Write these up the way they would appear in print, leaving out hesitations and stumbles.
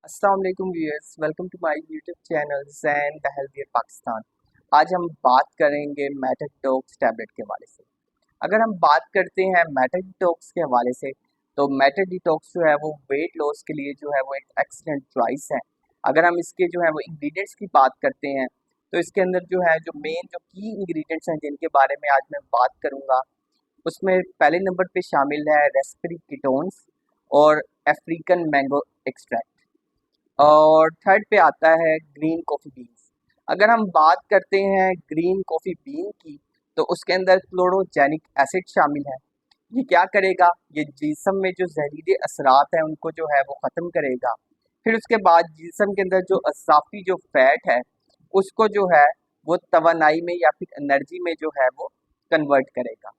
अस्सलाम वालेकुम viewers, welcome to my YouTube channel Zain the healthier Pakistan. आज हम बात करेंगे मेटाडॉक्स टैबलेट के हवाले से। अगर हम बात करते हैं मेटाडॉक्स के हवाले से, तो मेटाडॉक्स जो है वो वेट लॉस के लिए जो है वो एक एक्सीलेंट चॉइस है। अगर हम इसके जो है वो इंग्रेडिएंट्स की बात करते हैं, तो इसके अंदर जो है जो मेन जो की इंग्रेडिएंट्स हैं जिनके बारे में आज मैं बात करूँगा, उसमें पहले नंबर पे शामिल है रेस्पिरी कीटोन्स और अफ्रीकन मैंगो एक्सट्रैक्ट। और थर्ड पे आता है ग्रीन कॉफ़ी बीन्स। अगर हम बात करते हैं ग्रीन कॉफ़ी बीन की, तो उसके अंदर क्लोरोजेनिक एसिड शामिल है। ये क्या करेगा? ये जिस्म में जो जहरीले असरात हैं उनको जो है वो ख़त्म करेगा। फिर उसके बाद जिस्म के अंदर जो अज़ाफ़ी जो फैट है उसको जो है वो तवानाई में या फिर एनर्जी में जो है वो कन्वर्ट करेगा।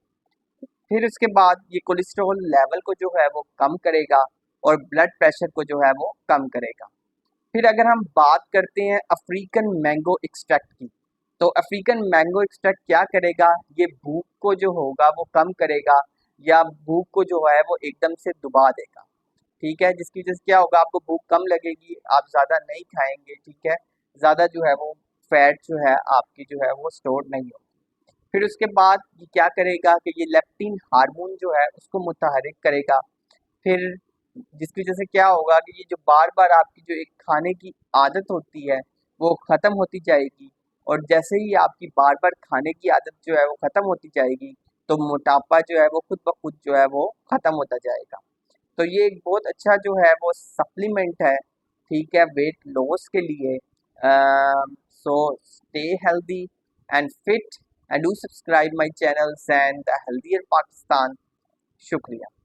फिर उसके बाद ये कोलेस्ट्रॉल लेवल को जो है वो कम करेगा और ब्लड प्रेशर को जो है वो कम करेगा। फिर अगर हम बात करते हैं अफ्रीकन मैंगो एक्सट्रैक्ट की, तो अफ्रीकन मैंगो एक्सट्रैक्ट क्या करेगा? ये भूख को जो होगा वो कम करेगा या भूख को जो है वो एकदम से दबा देगा। ठीक है, जिसकी वजह से क्या होगा, आपको भूख कम लगेगी, आप ज़्यादा नहीं खाएंगे। ठीक है, ज़्यादा जो है वो फैट जो है आपकी जो है वो स्टोर नहीं होगी। फिर उसके बाद ये क्या करेगा कि ये लेप्टिन हार्मोन जो है उसको मुतहरिक करेगा। फिर जिसकी वजह से क्या होगा कि ये जो बार-बार आपकी जो एक खाने की आदत होती है, वो ख़त्म होती जाएगी। और जैसे ही आपकी बार-बार खाने की आदत जो है वो ख़त्म होती जाएगी, तो मोटापा जो है वो खुद ब खुद जो है वो ख़त्म होता जाएगा। तो ये एक बहुत अच्छा जो है वो सप्लीमेंट है, ठीक है, वेट लॉस के लिए। So stay healthy and fit and do subscribe my channel and the healthier Pakistan. शुक्रिया।